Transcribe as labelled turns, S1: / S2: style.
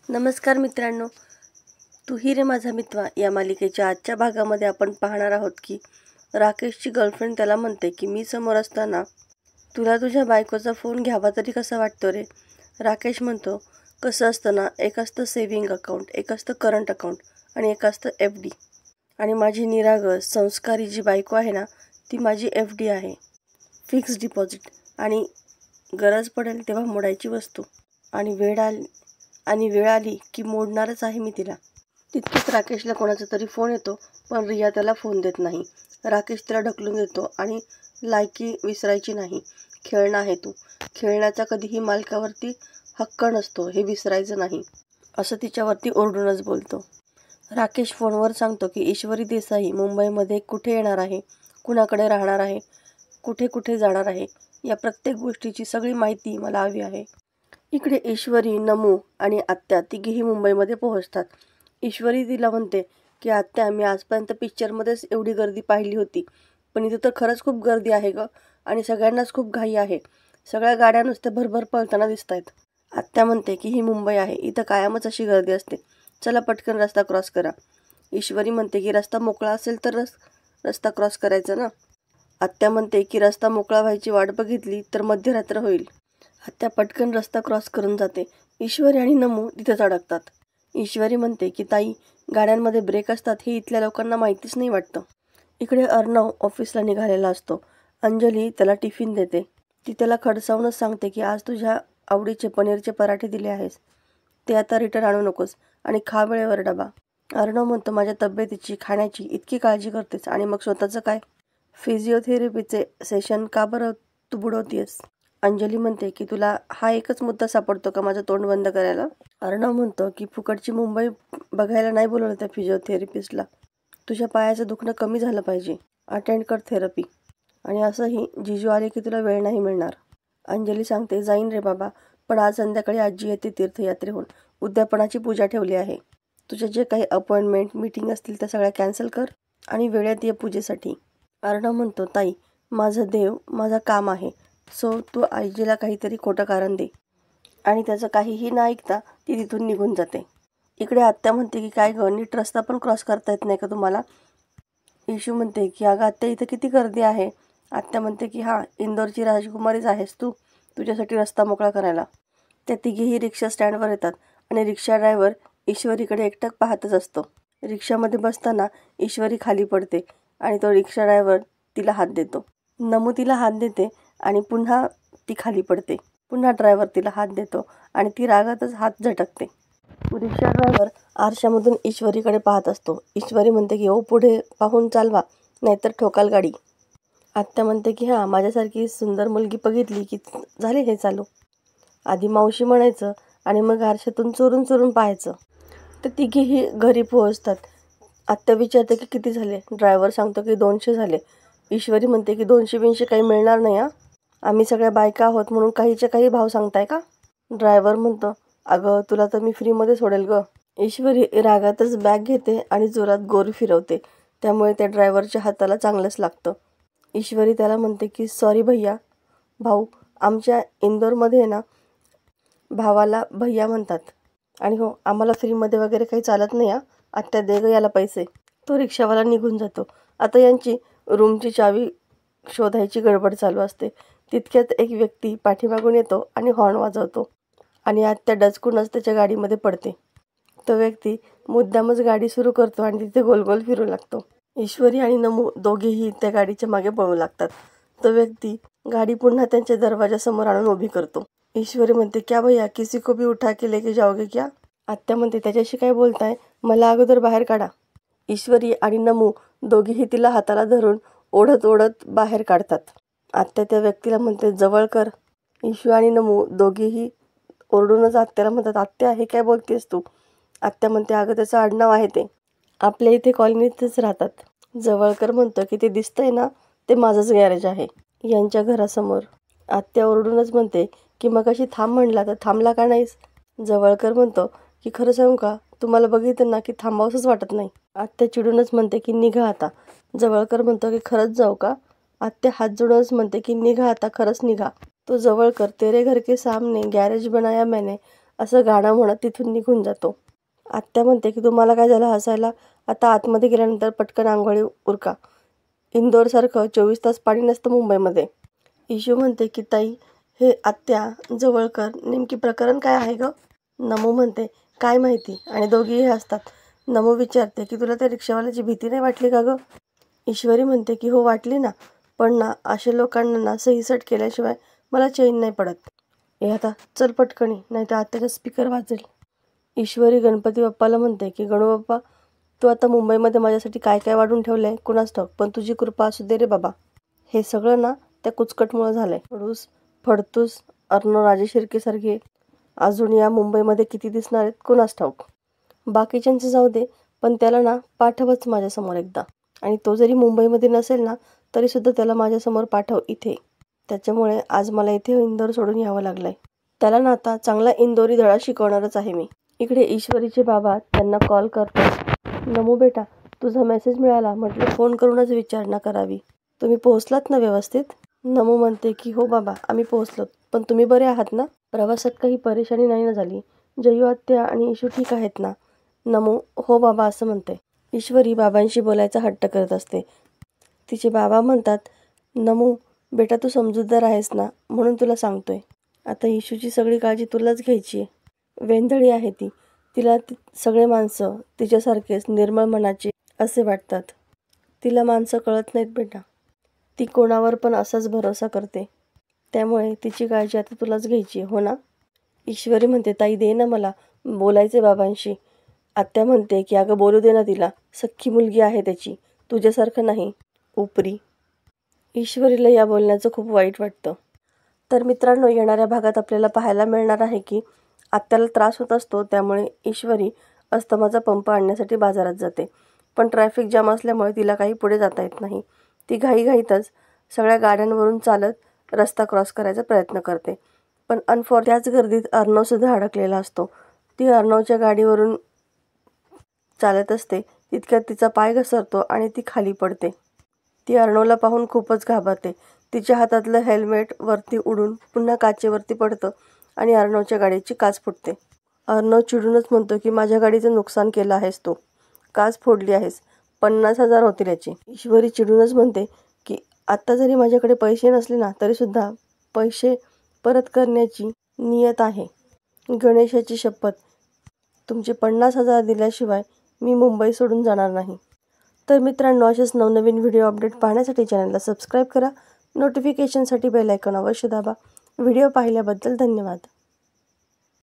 S1: नमस्कार मित्रांनो, तू ही रे माझा मित्र या मालिकेच्या आजच्या भागामध्ये आपण पाहणार आहोत की राकेशची गर्लफ्रेंड त्याला म्हणते की मी समोर असताना तुला तुझ्या बायकोचा फोन घ्यावा तरी कसा वाटतो रे. राकेश म्हणतो, कसं असतं ना, एक असतं सेव्हिंग अकाउंट, एक असतं करंट अकाउंट आणि एक असतं FD. आणि माझी निरागस संस्कारी जी बायको आहे ना, ती माझी FD आहे, फिक्स डिपॉझिट. आणि गरज पडेल तेव्हा मोडायची वस्तू. आणि वेळ आली की मोडणारच आहे मी तिला. तितक्यात राकेशला कोणाचा तरी फोन येतो, पण रिया त्याला फोन देत नाही. राकेश त्याला ढकलून देतो आणि लायकी विसरायची नाही. खेळणं आहे तू, खेळण्याचा कधीही मालकावरती हक्क नसतो हे विसरायचं नाही, असं तिच्यावरती ओरडूनच बोलतो. राकेश फोनवर सांगतो की ईश्वरी देसाई मुंबईमध्ये कुठे येणार आहे, कुणाकडे राहणार आहे, कुठे कुठे जाणार आहे, या प्रत्येक गोष्टीची सगळी माहिती मला हवी आहे. इकडे ईश्वरी, नमू आणि आत्या तिघेही मुंबईमध्ये पोहोचतात. ईश्वरी तिला म्हणते की आत्या, मी आजपर्यंत पिक्चरमध्येच एवढी गर्दी पाहिली होती, पण इथं तर खरंच खूप गर्दी आहे गं, आणि सगळ्यांनाच खूप घाई आहे. सगळ्या गाड्या नुसत्या भरभर पळताना दिसत आहेत. आत्या म्हणते की ही मुंबई आहे, इथं कायमच अशी गर्दी असते, चला पटकन रस्ता क्रॉस करा. ईश्वरी म्हणते की रस्ता मोकळा असेल तर रस्ता क्रॉस करायचा ना. आत्या म्हणते की रस्ता मोकळा व्हायची वाट बघितली तर मध्यरात्र होईल. आत्या पटकन रस्ता क्रॉस करून जाते. ईश्वरी आणि नमू तिथेच अडकतात. ईश्वरी म्हणते की ताई, गाड्यांमध्ये ब्रेक असतात हे इथल्या लोकांना माहितीच नाही वाटतं. इकडे अर्णव ऑफिसला निघालेला असतो. अंजली त्याला टिफिन देते. ती त्याला खडसावूनच सांगते की आज तुझ्या आवडीचे पनीरचे पराठे दिले आहेस, ते आता रिटर्न आणू नकोस आणि खा वेळेवर डबा. अर्णव म्हणतो, माझ्या तब्येतीची, खाण्याची इतकी काळजी करतेस आणि मग स्वतःचं काय? फिजिओथेरपीचे सेशन का बरं तू बुडवतेस? अंजली म्हणते की तुला हा एकच मुद्दा सापडतो का माझं तोंड बंद करायला? अर्णव म्हणतो की फुकटची मुंबई बघायला नाही बोलवलं त्या फिजिओथेरपिस्टला. तुझ्या पायाचं दुखणं कमी झालं पाहिजे, अटेंड कर थेरपी. आणि असंही जिजू आले की तुला वेळ नाही मिळणार. अंजली सांगते, जाईन रे बाबा, पण आज संध्याकाळी आजी येते तीर्थयात्रेहून, उद्यापनाची पूजा ठेवली आहे. तुझे जे काही अपॉइंटमेंट मीटिंग असतील त्या सगळ्या कॅन्सल कर आणि वेळेत ये पूजेसाठी. अर्णव म्हणतो, ताई, माझं देव माझं काम आहे, सो तू आजीला काहीतरी खोटं कारण दे. आणि त्याचं काहीही न ऐकता ती तिथून निघून जाते. इकडे आत्या म्हणते की काय गं, नीट रस्ता पण क्रॉस करता येत नाही का तुम्हाला? इशू म्हणते की अगं आत्या, इथं किती गर्दी आहे. आत्या म्हणते की हां, इंदोरची राजकुमारीच आहेस तू, तुझ्यासाठी रस्ता मोकळा करायला. त्या तिघेही रिक्षा स्टँडवर येतात आणि रिक्षा ड्रायव्हर ईश्वरीकडे एकटक पाहतच असतो. रिक्षामध्ये बसताना ईश्वरी खाली पडते आणि तो रिक्षा ड्रायव्हर तिला हात देतो. नमू तिला हात देते आणि पुन्हा ती खाली पडते. पुन्हा ड्रायव्हर तिला हात देतो आणि ती रागातच हात झटकते. रिक्षा ड्रायव्हर आरशामधून ईश्वरीकडे पाहत असतो. ईश्वरी म्हणते की पुढे पाहून चालवा, नाहीतर ठोकाल गाडी. आत्या म्हणते की हां, माझ्यासारखी सुंदर मुलगी बघितली की झाले हे चालू. आधी मावशी म्हणायचं आणि मग आरशातून चोरून चोरून पाहायचं. ते तिघेही घरी पोहोचतात. आत्या विचारते की किती झाले. ड्रायव्हर सांगतो की 200 झाले. ईश्वरी म्हणते की 200-200 काही मिळणार नाही हां, आम्ही सगळ्या बायका आहोत म्हणून काहीचे काही भाव सांगताय का? ड्रायव्हर म्हणतो, अगं तुला तर मी फ्रीमध्ये सोडेल गं. ईश्वरी रागातच बॅग घेते आणि जोरात गोर फिरवते, त्यामुळे त्या ड्रायव्हरच्या हाताला चांगलंच लागतं. ईश्वरी त्याला म्हणते की सॉरी भैया. भाऊ, आमच्या इंदोरमध्ये ना भावाला भैया म्हणतात. आणि हो, आम्हाला फ्रीमध्ये वगैरे काही चालत नाही हां, आत्या दे गं याला पैसे. तो रिक्षावाला निघून जातो. आता यांची रूमची चावी शोधायची गडबड चालू असते. तितक्यात एक व्यक्ती पाठीमागून येतो आणि हॉर्न वाजवतो आणि आत्या डचकूनच त्याच्या गाडीमध्ये पडते. तो व्यक्ती मुद्दामच गाडी सुरू करतो आणि तिथे गोल गोल फिरू लागतो. ईश्वरी आणि नमू दोघेही त्या गाडीच्या मागे पळू लागतात. तो व्यक्ती गाडी पुन्हा त्यांच्या दरवाजासमोर आणून उभी करतो. ईश्वरी म्हणते, क्या भैया, किसी को भी उठा के लेके जाओगे क्या? आत्या म्हणते, त्याच्याशी काय बोलताय, मला अगोदर बाहेर काढा. ईश्वरी आणि नमू दोघेही तिला हाताला धरून ओढत ओढत बाहेर काढतात. आत्या त्या व्यक्तीला म्हणते, जवळ कर. ईशू आणि नमू दोघेही ओरडूनच आत्याला म्हणतात, आत्या हे काय बोलतेस तू? आत्या म्हणते, अगं त्याचं आडनाव आहे ते, आपल्या इथे कॉलनीतच राहतात. जवळकर म्हणतो की ते दिसतंय ना, ते माझंच गॅरेज आहे यांच्या घरासमोर. आत्या ओरडूनच म्हणते की मग अशी थांब म्हणला तर थांबला का नाहीस? जवळकर म्हणतो की खरं सांगू का, तुम्हाला बघितलं ना की थांबावंसंच वाटत नाही. आत्या चिडूनच म्हणते की निघा आता. जवळकर म्हणतो की खरंच जाऊ का? आत्या हात जोडूनच म्हणते की निघा आता, खरंच निघा. तो जवळकर, तेरे घर के सामने गॅरेज बनाया मैंने, असं गाणं म्हणत तिथून निघून जातो. आत्या म्हणते की तुम्हाला काय झालं हसायला? आता आतमध्ये गेल्यानंतर पटकन अंघोळी उरका. इंदोरसारखं 24 तास पाणी नसतं मुंबईमध्ये. इशू म्हणते की ताई, हे आत्या जवळकर नेमकी प्रकरण काय आहे गं? नमू म्हणते काय माहिती, आणि दोघीही हसतात. नमू विचारते की तुला त्या रिक्षावाल्याची भीती नाही वाटली का गं? ईश्वरी म्हणते की हो वाटली ना, पण ना अशा लोकांना ना सहीसट केल्याशिवाय मला चैन नाही पडत. हे आता चल पटकनी, नाही तर आत्याचा स्पीकर वाजेल. ईश्वरी गणपती बाप्पाला म्हणते की गणू बाप्पा, तू आता मुंबईमध्ये माझ्यासाठी काय काय वाढून ठेवलं आहे कुणास ठाऊक, पण तुझी कृपा असू दे रे बाबा. हे सगळं ना त्या कुचकटमुळं झालं आहे. फडतूस अर्णव राजे शिर्केसारखे अजून या मुंबईमध्ये किती दिसणार आहेत कुणास ठाऊक. बाकीच्यांचं जाऊ दे, पण त्याला ना पाठवच माझ्यासमोर एकदा. आणि तो जरी मुंबईमध्ये नसेल ना तरीसुद्धा त्याला माझ्यासमोर पाठव इथे. त्याच्यामुळे आज मला इथे इंदोर सोडून यावं लागलं आहे. त्याला ना आता चांगला इंदोरी धडा शिकवणारच आहे मी. इकडे ईश्वरीचे बाबा त्यांना कॉल करतात. नमू बेटा, तुझा मेसेज मिळाला, म्हटलं फोन करूनच विचारणा करावी. तुम्ही पोहोचलात ना व्यवस्थित? नमू म्हणते की हो बाबा, आम्ही पोहोचलो, पण तुम्ही बरे आहात ना? प्रवासात काही परेशानी नाही ना झाली? जयू आत्या आणि इशू ठीक आहेत ना? नमू हो बाबा असं म्हणते. ईश्वरी बाबांशी बोलायचा हट्ट करत असते. तिचे बाबा म्हणतात, नमू बेटा तू समजूतदार आहेस ना, म्हणून तुला सांगतोय. आता इशूची सगळी काळजी तुलाच घ्यायची आहे. वेंधळी आहे ती. तिला सगळे माणसं तिच्यासारखेच निर्मळ मनाचे असे वाटतात. तिला माणसं कळत नाहीत बेटा. ती कोणावर पण असाच भरोसा करते. त्यामुळे तिची काळजी आता तुलाच घ्यायची आहे, हो ना? ईश्वरी म्हणते ताई दे ना मला बोलायचे बाबांशी. आत्या म्हणते की अगं बोलू दे ना तिला, सख्खी मुलगी आहे त्याची, तुझ्यासारखं नाही उपरी. ईश्वरीला या बोलण्याचं खूप वाईट वाटतं. तर मित्रांनो, येणाऱ्या भागात आपल्याला पाहायला मिळणार आहे की आत्याला त्रास होत असतो, त्यामुळे ईश्वरी अस्थमाचा पंप आणण्यासाठी बाजारात जाते. पण ट्रॅफिक जाम असल्यामुळे तिला काही पुढे जाता येत नाही. ती घाईघाईतच सगळ्या गाड्यांवरून चालत रस्ता क्रॉस करायचा प्रयत्न करते. पण त्याच गर्दीत अर्णवसुद्धा अडकलेला असतो. ती अर्णवच्या गाडीवरून चालत असते, तितक्यात तिचा पाय घसरतो आणि ती खाली पडते. ती अर्णवला पाहून खूपच घाबरते. तिच्या हातातलं हेल्मेट वरती उडून पुन्हा काचेवरती पडतं आणि अर्णवच्या गाडीची काच फुटते. अर्णव चिडूनच म्हणतो की माझ्या गाडीचं नुकसान केलं आहेस तू, काच फोडली आहेस, 50,000 होतील याची. ईश्वरी चिडूनच म्हणते की आत्ता जरी माझ्याकडे पैसे नसले ना तरीसुद्धा पैसे परत करण्याची नियत आहे. गणेशाची शपथ, तुमचे 50,000 दिल्याशिवाय मी मुंबई सोडून जाणार नाही. तर मित्रांनो, असेच नवनवीन व्हिडिओ अपडेट पाहण्यासाठी चॅनलला सबस्क्राईब करा. नोटिफिकेशनसाठी बेल आयकॉन अवश्य दाबा. व्हिडिओ पाहिल्याबद्दल धन्यवाद.